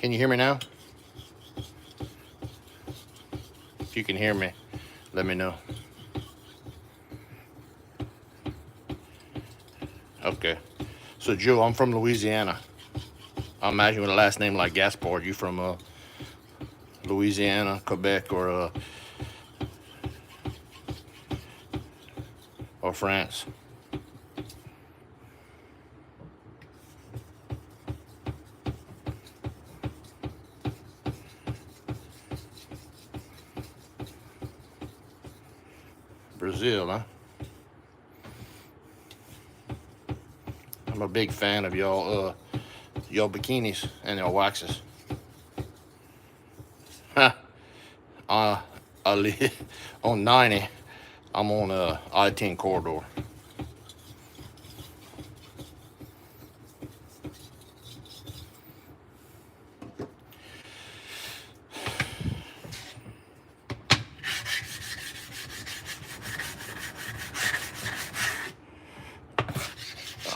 Can you hear me now? If you can hear me, let me know. Okay. So Joe, I'm from Louisiana. I imagine with a last name like Gaspard, you from Louisiana, Quebec, or France? Brazil, huh? I'm a big fan of y'all bikinis and y'all waxes. I live on 90. I'm on I-10 corridor.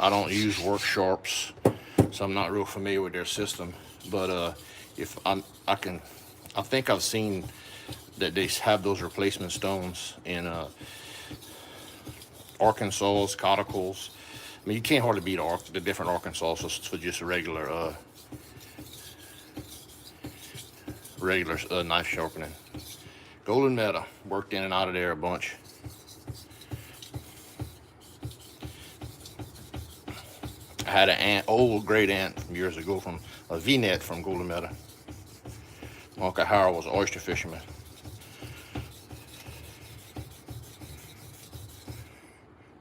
I don't use work sharps, so I'm not real familiar with their system. But if I think I've seen that they have those replacement stones in Arkansas, Coticles. I mean, you can't hardly beat the different Arkansas for just a regular knife sharpening. Golden Meta, worked in and out of there a bunch. I had an old great aunt from years ago from a JNAT from Golden Meta. My Uncle Harold was an oyster fisherman.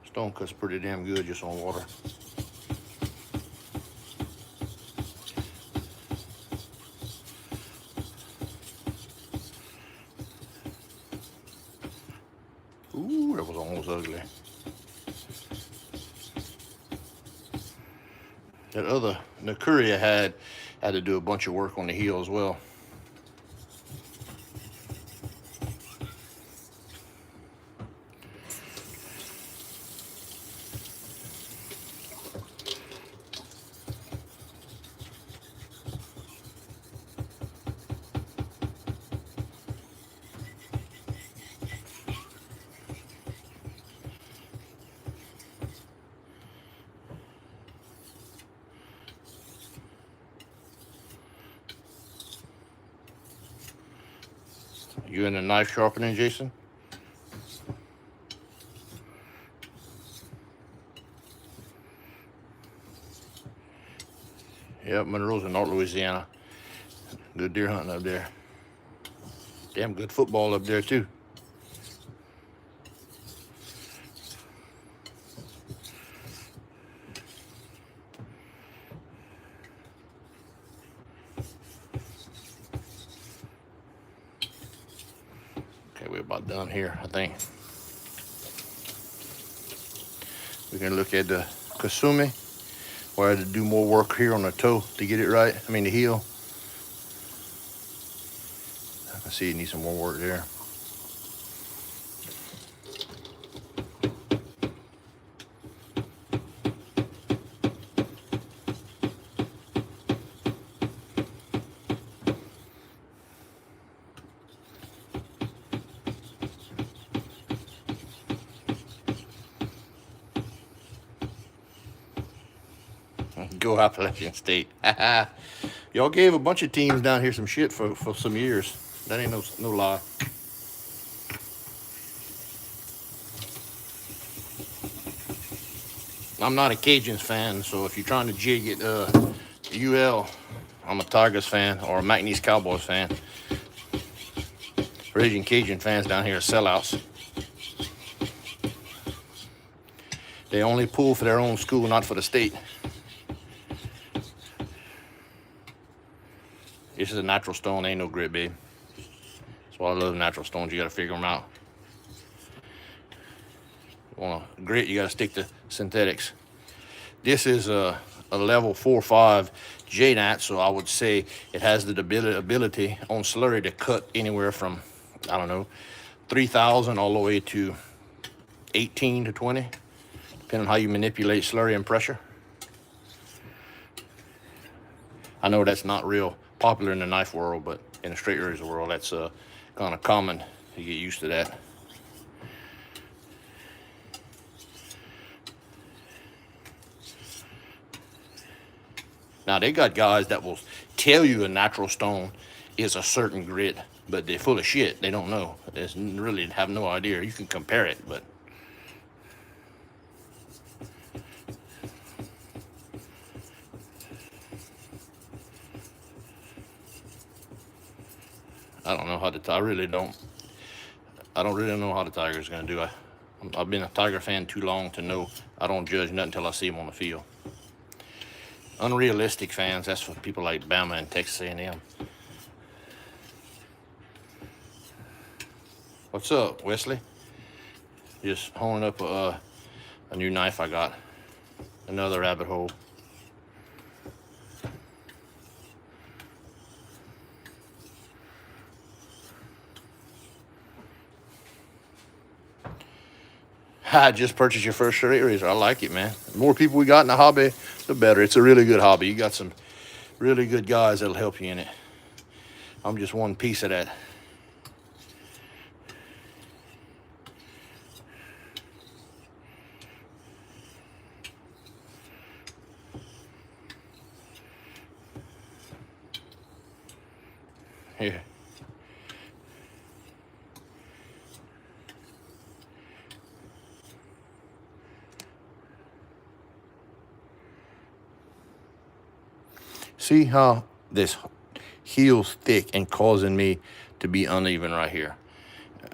Stone cuts pretty damn good just on water. Ooh, that was almost ugly. The courier had to do a bunch of work on the heel as well. You in the knife sharpening, Jason? Yep, Monroe's in North Louisiana. Good deer hunting up there. Damn good football up there too. Okay, we're about done here, I think. We can look at the Kasumi, where I had to do more work here on the toe to get it right. I mean the heel. I can see it needs some more work there. Go Appalachian State. Y'all gave a bunch of teams down here some shit for some years. That ain't no lie. I'm not a Cajuns fan, so if you're trying to jig at UL, I'm a Tigers fan or a McNeese Cowboys fan. Raging Cajun fans down here are sellouts. They only pull for their own school, not for the state. This is a natural stone, ain't no grit, babe. That's why I love natural stones. You gotta figure them out. You want a grit, you gotta stick to synthetics. This is a level 4-5 JNAT, so I would say it has the ability on slurry to cut anywhere from, I don't know, 3,000 all the way to 18 to 20, depending on how you manipulate slurry and pressure. I know that's not real popular in the knife world, but in the straight razor world, that's kind of common to get used to that. Now, they got guys that will tell you a natural stone is a certain grit, but they're full of shit. They don't know. They really have no idea. You can compare it, but I don't know how I really don't. I don't really know how the Tiger's going to do. I've been a Tiger fan too long to know. I don't judge nothing until I see him on the field. Unrealistic fans, that's for people like Bama and Texas A&M. What's up, Wesley? Just honing up a new knife I got. Another rabbit hole. I just purchased your first straight razor. I like it, man. The more people we got in the hobby, the better. It's a really good hobby. You got some really good guys that'll help you in it. I'm just one piece of that. Here. See how this heel's thick and causing me to be uneven right here.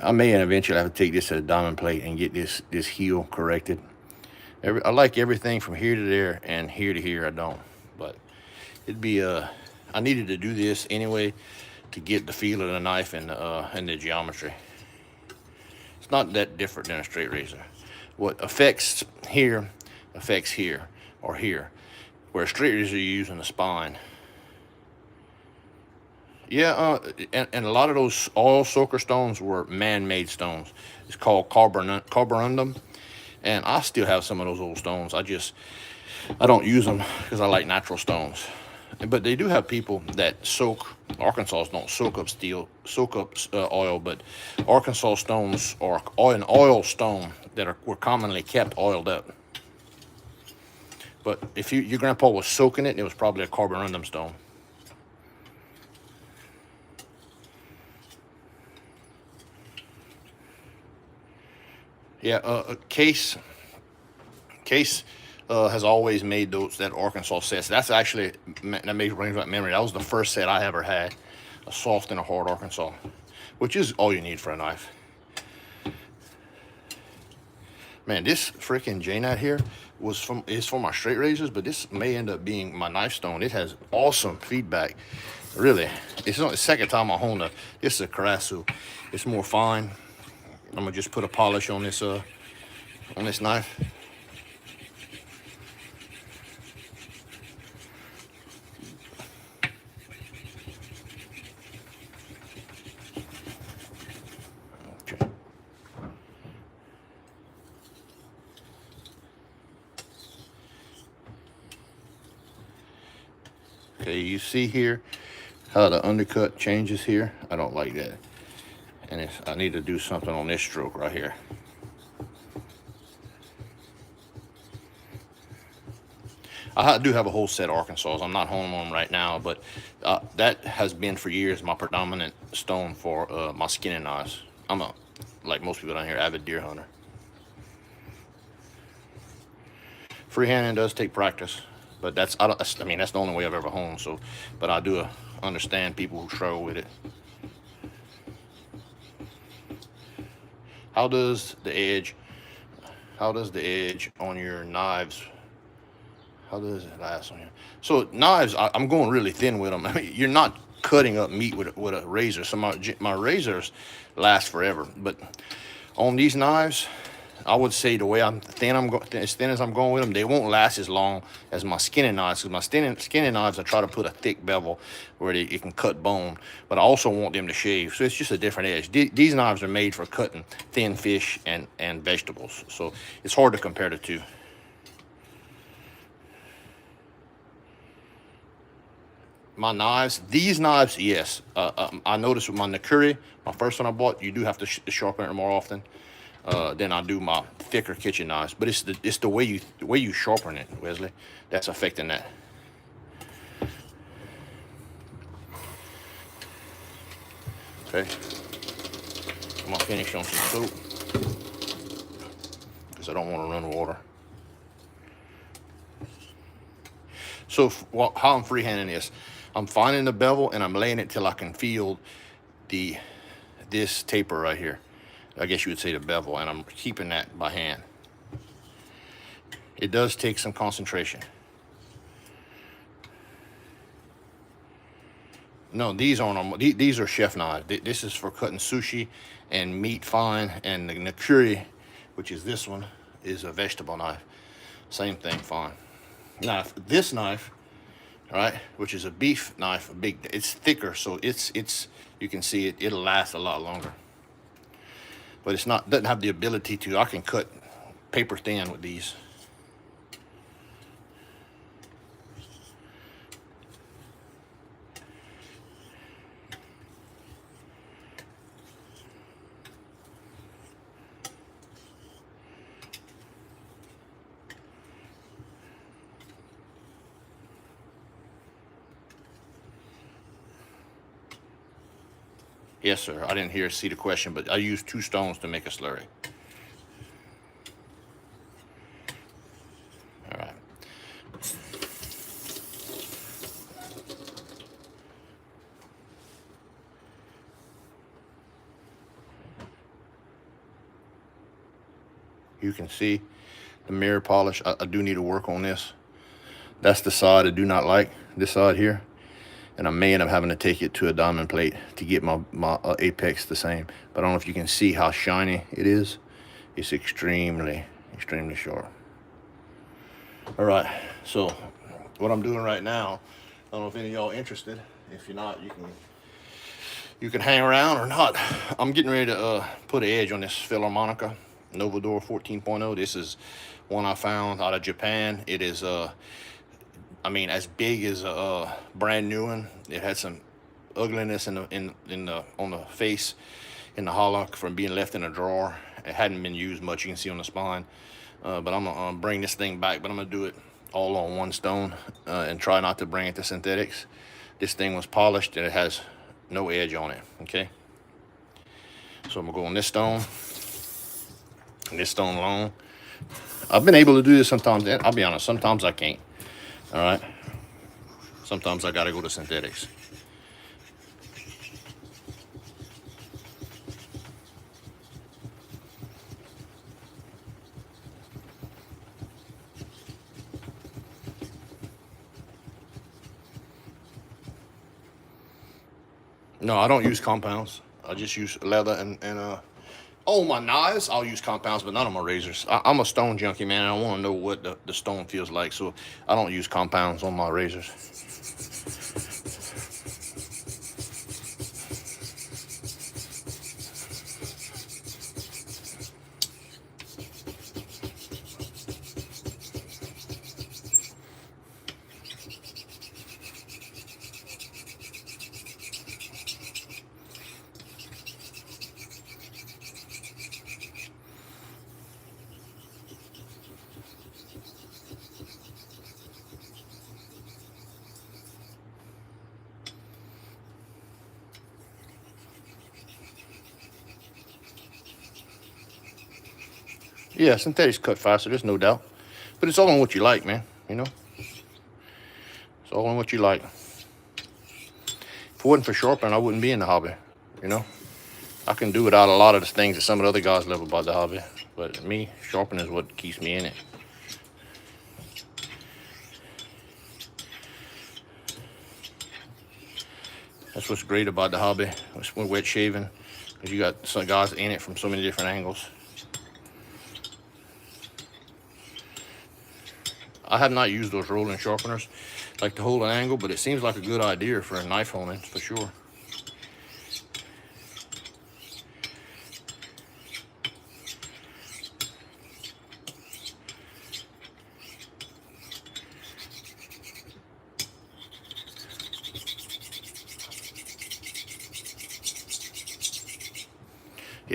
I may eventually have to take this to the diamond plate and get this heel corrected. I like everything from here to there and here to here. I don't, but it'd be I needed to do this anyway to get the feel of the knife and the geometry. It's not that different than a straight razor. What affects here affects here or here. Where a straight razor you're using the spine. Yeah, and a lot of those oil soaker stones were man-made stones. It's called carborundum, and I still have some of those old stones. I don't use them because I like natural stones. But they do have people that soak. Arkansas don't soak up oil, but Arkansas stones are an oil stone that were commonly kept oiled up. But if your grandpa was soaking it, it was probably a carborundum stone. Yeah, Case has always made that Arkansas set. So that's actually, that brings back memory. That was the first set I ever had, a soft and a hard Arkansas, which is all you need for a knife. Man, this freaking JNAT here is for my straight razors, but this may end up being my knife stone. It has awesome feedback. Really, it's not the second time I honed it. This is a Karasu. It's more fine. I'm gonna just put a polish on this knife. Okay, you see here how the undercut changes here? I don't like that. And I need to do something on this stroke right here. I do have a whole set of Arkansas. I'm not honing on them right now, but that has been for years my predominant stone for my skinning knives. I'm like most people down here, avid deer hunter. Freehanding does take practice. But that's the only way I've ever honed. So, but I do understand people who struggle with it. How does the edge on your knives? How does it last on you? So knives, I'm going really thin with them. I mean, you're not cutting up meat with a razor. So my razors last forever. But on these knives, I would say the way as thin as I'm going with them, they won't last as long as my skinning knives. Because my skinning knives, I try to put a thick bevel where it can cut bone, but I also want them to shave. So it's just a different edge. These knives are made for cutting thin fish and vegetables. So it's hard to compare the two. my knives, these knives, yes. I noticed with my Nakuri, my first one I bought, you do have to sharpen it more often than I do my thicker kitchen knives. But it's the way you sharpen it, Wesley, that's affecting that. Okay, I'm gonna finish on some soap because I don't want to run water. So how I'm freehanding this, I'm finding the bevel and I'm laying it till I can feel this taper right here. I guess you would say the bevel, and I'm keeping that by hand. It does take some concentration. No, these aren't. These are chef knives. This is for cutting sushi and meat fine, and the Nakuri, which is this one, is a vegetable knife. Same thing, fine. Now this knife, right, which is a beef knife, it's thicker, so it's you can see it'll last a lot longer. But it's not, doesn't have the ability to, I can cut paper thin with these. Yes, sir. I didn't see the question, but I used 2 stones to make a slurry. All right. You can see the mirror polish. I do need to work on this. That's the side I do not like, this side here. And I may end up having to take it to a diamond plate to get my apex the same. But I don't know if you can see how shiny it is. It's extremely, extremely sharp. All right, so what I'm doing right now, I don't know if any of y'all interested. If you're not, you can hang around or not. I'm getting ready to put an edge on this Philharmonica Novador 14.0. This is one I found out of Japan. It is I mean, as big as a brand new one. It had some ugliness on the face, in the hollow, from being left in a drawer. It hadn't been used much. You can see on the spine. But I'm gonna bring this thing back. But I'm gonna do it all on 1 stone and try not to bring it to synthetics. This thing was polished and it has no edge on it. Okay. So I'm gonna go on this stone and this stone alone. I've been able to do this sometimes. I'll be honest. Sometimes I can't. All right, sometimes I gotta go to synthetics. No, I don't use compounds. I just use leather and oh, my knives, I'll use compounds, but not on my razors. I'm a stone junkie, man. I want to know what the stone feels like, so I don't use compounds on my razors. Yeah, synthetics cut faster, there's no doubt. But it's all on what you like, man, you know? It's all on what you like. If it wasn't for sharpening, I wouldn't be in the hobby, you know? I can do without a lot of the things that some of the other guys love about the hobby. But me, sharpening is what keeps me in it. That's what's great about the hobby, when wet shaving, because you got some guys in it from so many different angles. I have not used those rolling sharpeners, like to hold an angle, but it seems like a good idea for a knife honing, for sure.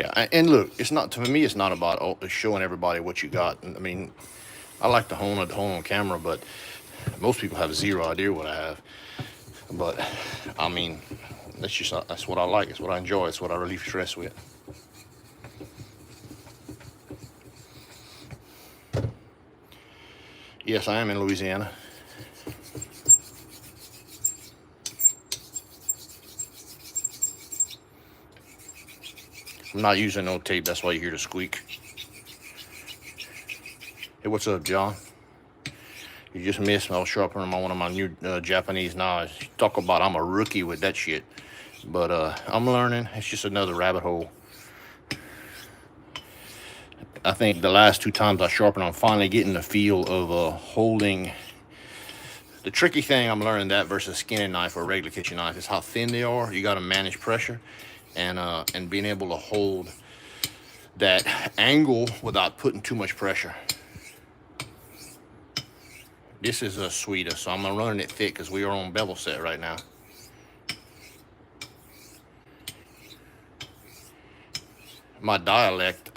Yeah, and look, it's not, to me, it's not about showing everybody what you got. I mean, I like to hone on camera, but most people have zero idea what I have. But I mean, that's what I like. It's what I enjoy. It's what I relieve stress with. Yes, I am in Louisiana. I'm not using no tape. That's why you hear the squeak. Hey, what's up, John? You just missed me. I was sharpening on one of my new Japanese knives. Talk about I'm a rookie with that shit. But I'm learning. It's just another rabbit hole. I think the last 2 times I sharpened, I'm finally getting the feel of holding. The tricky thing I'm learning that versus skinning knife or a regular kitchen knife is how thin they are. You got to manage pressure and being able to hold that angle without putting too much pressure. This is a sweeter, so I'm running it thick because we are on bevel set right now. My dialect,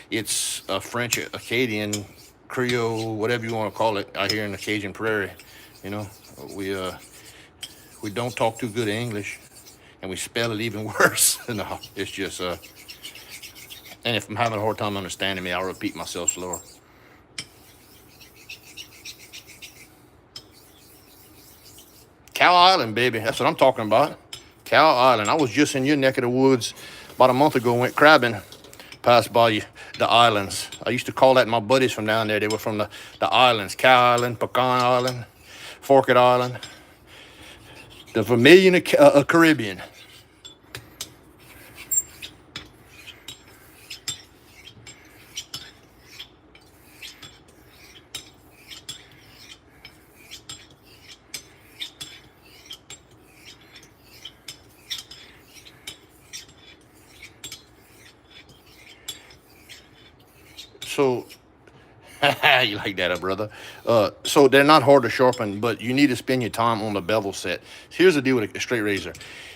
it's a French, Acadian, Creole, whatever you want to call it, out here in the Cajun prairie. You know, we don't talk too good English, and we spell it even worse. No, it's just, and if I'm having a hard time understanding me, I'll repeat myself slower. Cow Island, baby, that's what I'm talking about. Cow Island. I was just in your neck of the woods about a month ago, went crabbing, passed by the islands. I used to call that my buddies from down there. They were from the islands, Cow Island, Pecan Island, Forked Island, the Vermilion Caribbean. So, you like that, brother? So they're not hard to sharpen, but you need to spend your time on the bevel set. Here's the deal with a straight razor.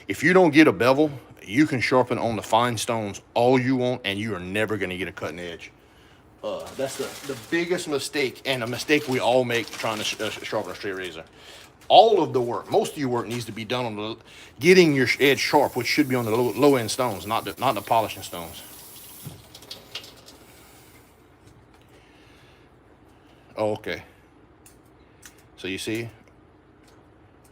If you don't get a bevel, you can sharpen on the fine stones all you want, and you are never going to get a cutting edge. That's the biggest mistake, and a mistake we all make trying to sharpen a straight razor. All of the work, most of your work needs to be done on getting your edge sharp, which should be on the low end stones, not the polishing stones. Oh, okay. So you see,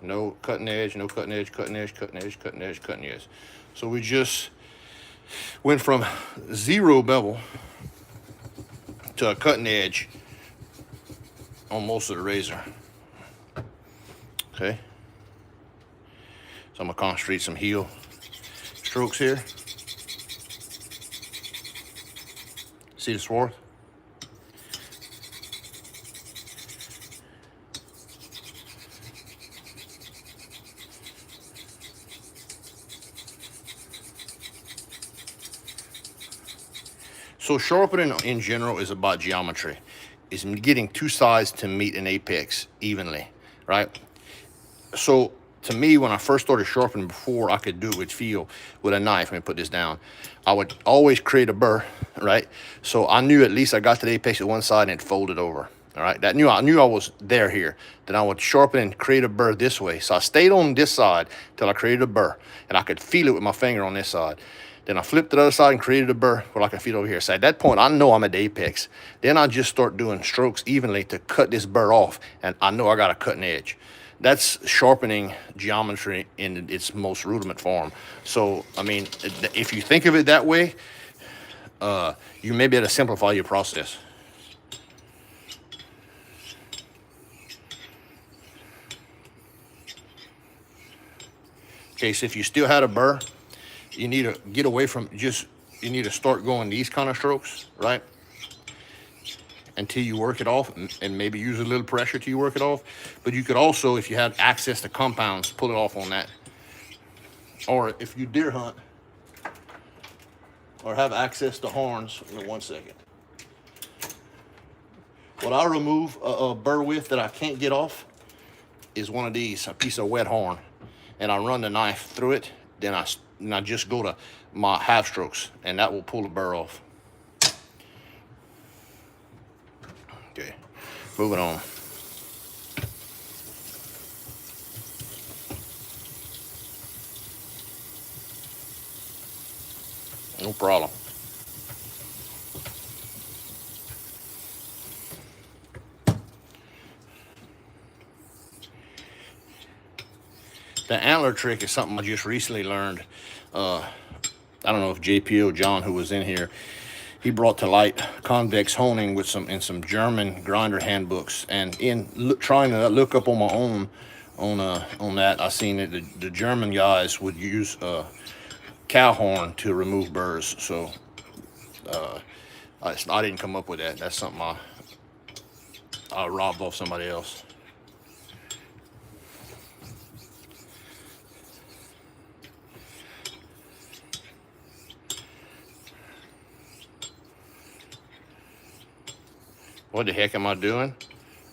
no cutting edge, no cutting edge, cutting edge, cutting edge, cutting edge, cutting edge. So we just went from 0 bevel to a cutting edge on most of the razor. Okay. So I'm gonna concentrate some heel strokes here. See the swarth? So sharpening in general is about geometry. It's getting 2 sides to meet an apex evenly, right? So to me, when I first started sharpening, before I could do it with feel with a knife, let me put this down, I would always create a burr, right? So I knew at least I got to the apex at one side and it folded over, all right? I knew I was there here. Then I would sharpen and create a burr this way. So I stayed on this side till I created a burr, and I could feel it with my finger on this side. Then I flipped to the other side and created a burr where I can feel over here. So at that point, I know I'm at the apex. Then I just start doing strokes evenly to cut this burr off, and I know I got a cutting edge. That's sharpening geometry in its most rudiment form. So, I mean, if you think of it that way, you may be able to simplify your process. Okay, so if you still had a burr, you need to get away from you need to start going these kind of strokes, right? Until you work it off, and maybe use a little pressure till you work it off. But you could also, if you have access to compounds, pull it off on that. Or if you deer hunt or have access to horns, in 1 second. What I remove a burr with that I can't get off is one of these, a piece of wet horn. And I run the knife through it, then I just go to my half strokes, and that will pull the burr off. Okay, moving on. No problem. The antler trick is something I just recently learned. I don't know if JP or John, who was in here, he brought to light convex honing with some German grinder handbooks, and in trying to look up on my own on that, I seen that the German guys would use cow horn to remove burrs. So I didn't come up with that. That's something I robbed off somebody else. What the heck am I doing?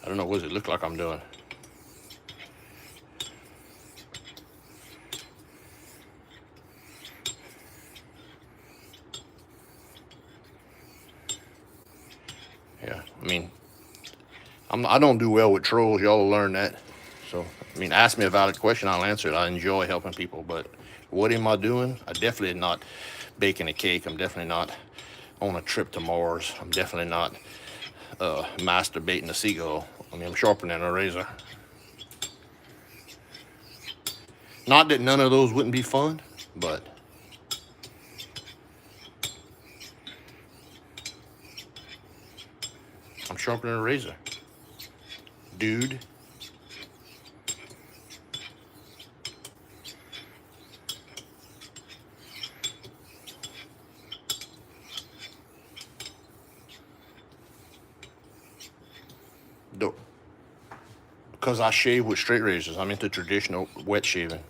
I don't know. What does it look like I'm doing? Yeah, I mean, I don't do well with trolls. Y'all will learn that. So, I mean, ask me a valid question, I'll answer it. I enjoy helping people, but what am I doing? I definitely am not baking a cake. I'm definitely not on a trip to Mars. I'm definitely not masturbating a seagull. I mean, I'm sharpening a razor. Not that none of those wouldn't be fun, but I'm sharpening a razor, dude. Because I shave with straight razors. I'm into traditional wet shaving.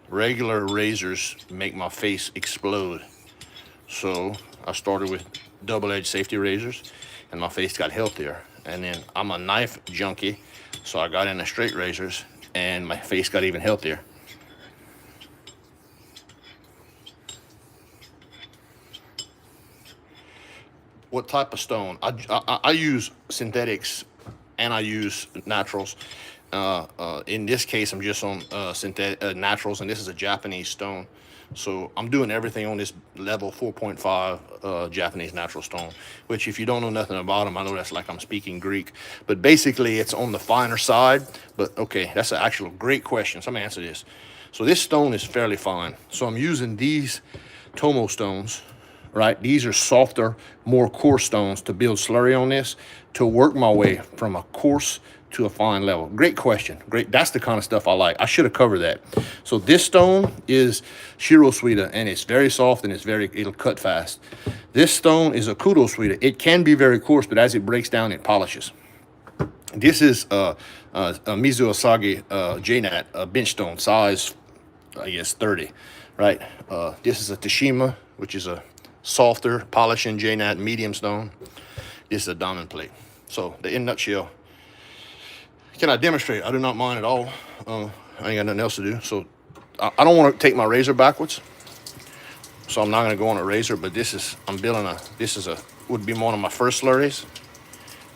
Regular razors make my face explode. So I started with double-edged safety razors, and my face got healthier. And then I'm a knife junkie, so I got into straight razors, and my face got even healthier. What type of stone? I use synthetics and I use naturals. In this case, I'm just on synthetic naturals, and this is a Japanese stone. So I'm doing everything on this level 4.5 Japanese natural stone, which if you don't know nothing about them, I know that's like I'm speaking Greek, but basically it's on the finer side. But okay, that's an actual great question. So I'm gonna answer this. So this stone is fairly fine. So I'm using these Tomo stones, right? These are softer, more coarse stones to build slurry on this, to work my way from a coarse to a fine level. Great question. Great. That's the kind of stuff I like. I should have covered that. So this stone is Shiro Suida, and it's very soft, and it'll cut fast. This stone is a Kudo Suida. It can be very coarse, but as it breaks down, it polishes. This is a Mizu Asagi JNAT bench stone, size, I guess, 30, right? This is a Tashima, which is a softer, polishing JNAT medium stone. This is a diamond plate. So, in a nutshell, can I demonstrate? I do not mind at all. I ain't got nothing else to do. So, I don't want to take my razor backwards. So, I'm not going to go on a razor, but I'm building would be one of my first slurries.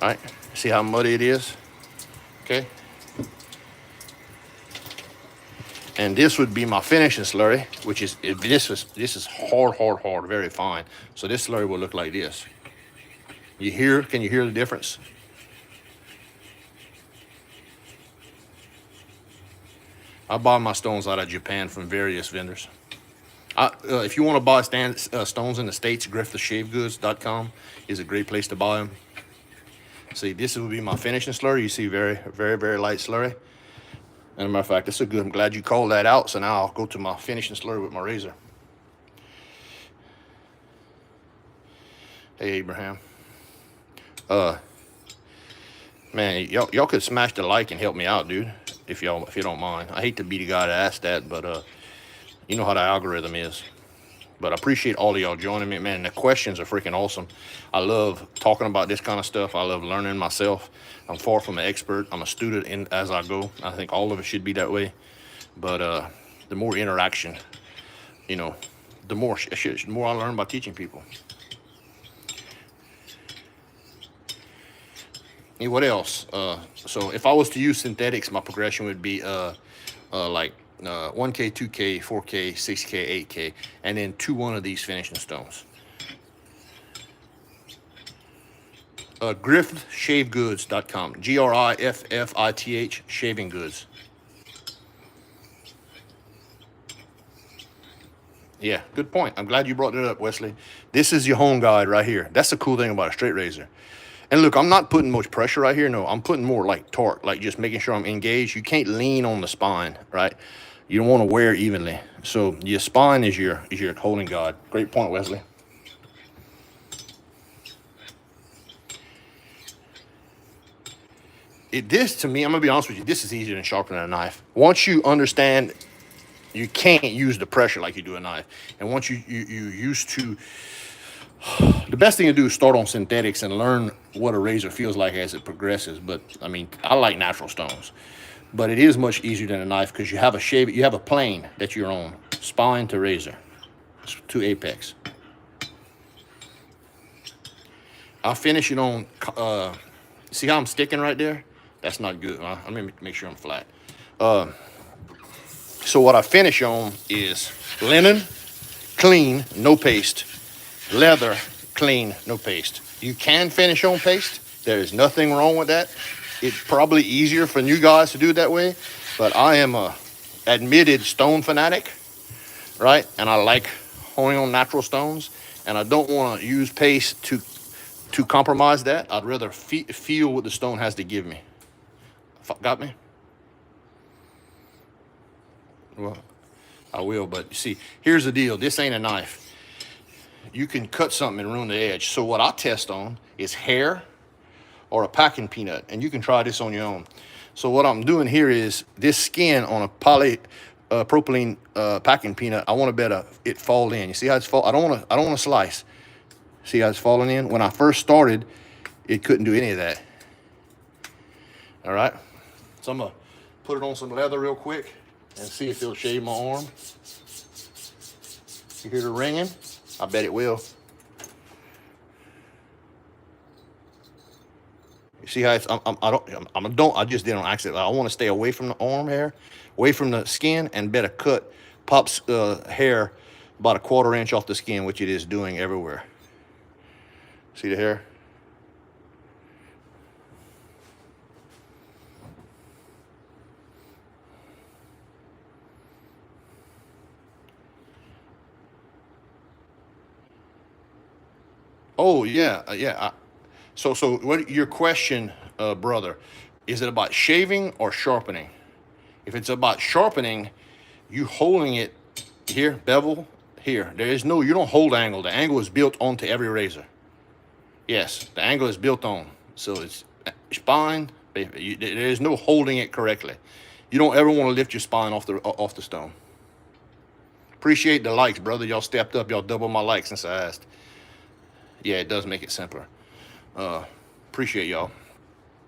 All right, see how muddy it is? Okay. And this would be my finishing slurry, which is, this is hard, very fine. So this slurry will look like this. Can you hear the difference? I buy my stones out of Japan from various vendors. If you want to buy stones in the States, grifftheshavegoods.com is a great place to buy them. See, this would be my finishing slurry. You see very light slurry. And as a matter of fact, this is good. I'm glad you called that out. So now I'll go to my finishing slurry with my razor. Hey, Abraham. Man, y'all could smash the like and help me out, dude, if you don't mind. I hate to be the guy to ask that, but you know how the algorithm is. But I appreciate all of y'all joining me, man. The questions are freaking awesome. I love talking about this kind of stuff. I love learning myself. I'm far from an expert. I'm a student as I go. I think all of us should be that way. But the more interaction, you know, the more I learn by teaching people. And what else? So if I was to use synthetics, my progression would be like 1K, 2K, 4K, 6K, 8K, and then one of these finishing stones. GriffithShaveGoods.com. GRIFFITH Shaving Goods. Yeah, good point. I'm glad you brought it up, Wesley. This is your home guide right here. That's the cool thing about a straight razor. And look, I'm not putting much pressure right here. No, I'm putting more like torque, like just making sure I'm engaged. You can't lean on the spine, right? You don't want to wear evenly. So your spine is your holding guide. Great point, Wesley. This, to me, I'm going to be honest with you, this is easier than sharpening a knife. Once you understand you can't use the pressure like you do a knife, and once you used to, the best thing to do is start on synthetics and learn what a razor feels like as it progresses. But I mean, I like natural stones, but it is much easier than a knife because you have a plane that you're on, spine to razor, to apex. I'll finish it on, see how I'm sticking right there? That's not good. Let me make sure I'm flat. So what I finish on is linen, clean, no paste. Leather, clean, no paste. You can finish on paste. There is nothing wrong with that. It's probably easier for new guys to do it that way, but I am a admitted stone fanatic, right? And I like honing on natural stones, and I don't want to use paste to compromise that. I'd rather feel what the stone has to give me. Got me? Well, I will, but you see, here's the deal. This ain't a knife. You can cut something and ruin the edge. So what I test on is hair or a packing peanut, and you can try this on your own. So what I'm doing here is this skin on a polypropylene packing peanut. I want to bet it fall in. You see how it's fall? I don't want to slice. See how it's falling in? When I first started, it couldn't do any of that. All right. So I'm gonna put it on some leather real quick and see if it'll shave my arm. You hear the ringing? I bet it will. You see how it's? I just did it on accident. I want to stay away from the arm hair, away from the skin, and bet a cut pops hair about a 1/4 inch off the skin, which it is doing everywhere. See the hair? Oh yeah, yeah. So what your question, brother? Is it about shaving or sharpening? If it's about sharpening, you holding it here, bevel here. There is no, you don't hold angle. The angle is built onto every razor. Yes, the angle is built on. So it's spine. There is no holding it correctly. You don't ever want to lift your spine off the stone. Appreciate the likes, brother. Y'all stepped up. Y'all doubled my likes since I asked. Yeah, it does make it simpler. Appreciate y'all.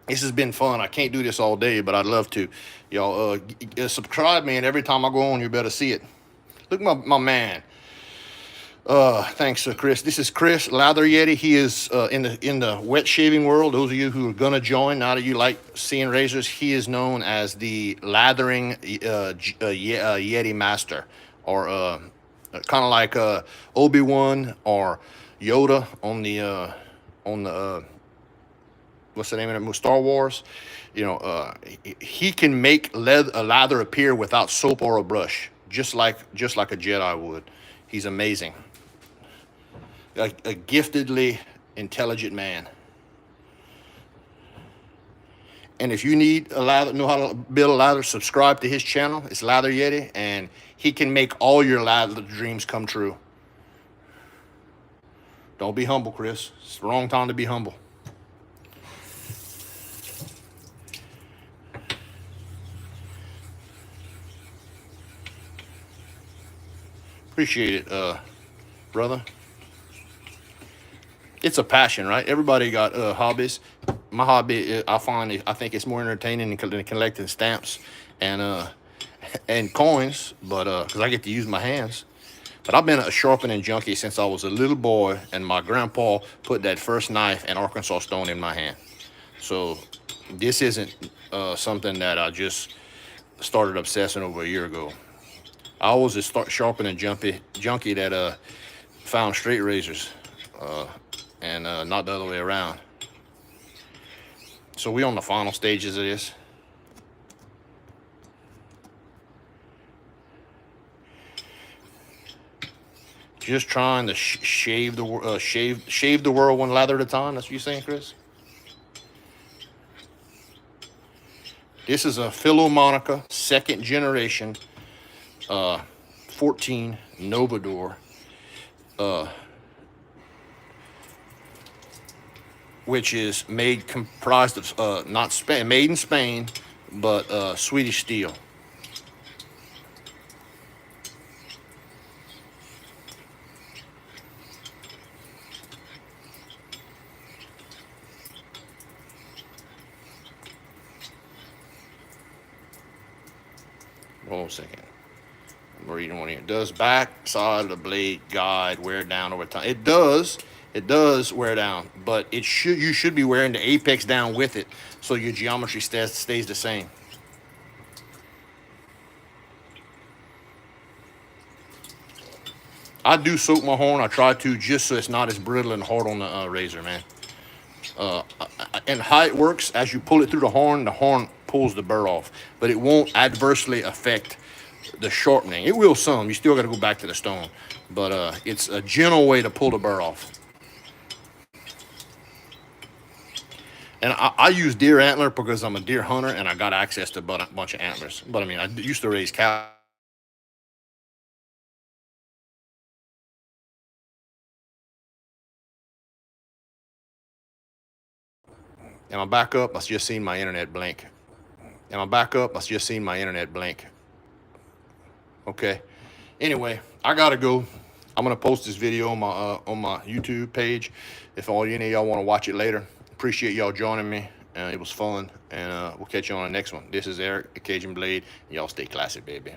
This has been fun. I can't do this all day, but I'd love to. Y'all subscribe, man. Every time I go on, you better see it. Look, my man. Thanks, Chris. This is Chris Lather Yeti. He is in the wet shaving world. Those of you who are gonna join, now that you like seeing razors, he is known as the lathering Yeti master, or kind of like Obi-Wan or Yoda on the what's the name of it? Star Wars. You know, he can make a lather appear without soap or a brush, just like a Jedi would. He's amazing. A giftedly intelligent man. And if you need a lather, know how to build a lather, subscribe to his channel. It's Lather Yeti, and he can make all your lather dreams come true. Don't be humble, Chris. It's the wrong time to be humble. Appreciate it, brother. It's a passion, right? Everybody got hobbies. My hobby, I think it's more entertaining than collecting stamps and coins, but because I get to use my hands. But I've been a sharpening junkie since I was a little boy, and my grandpa put that first knife and Arkansas stone in my hand. So this isn't something that I just started obsessing over a year ago. I was a sharpening junkie that found straight razors, and not the other way around. So we on the final stages of this. Just trying to shave the world one lather at a time. That's what you're saying, Chris? This is a Philharmonica 2nd generation 14 Novador, which is comprised of not Spain, made in Spain, but Swedish steel. Hold on a second. I'm reading one here. Does back side of the blade guide wear down over time? It does. It does wear down, but you should be wearing the apex down with it, so your geometry stays the same. I do soak my horn. I try to, just so it's not as brittle and hard on the razor, man. And how it works, as you pull it through the horn pulls the burr off, but it won't adversely affect the sharpening. It will some. You still got to go back to the stone, but it's a gentle way to pull the burr off. And I use deer antler because I'm a deer hunter and I got access to a bunch of antlers. But I mean, I used to raise cows. Am I back up? I just seen my internet blink. Am I back up? I just seen my internet blink. Okay. Anyway, I gotta go. I'm gonna post this video on my YouTube page. If any of y'all want to watch it later, appreciate y'all joining me. It was fun, and we'll catch you on the next one. This is Eric, the Cajun Blade. Y'all stay classy, baby.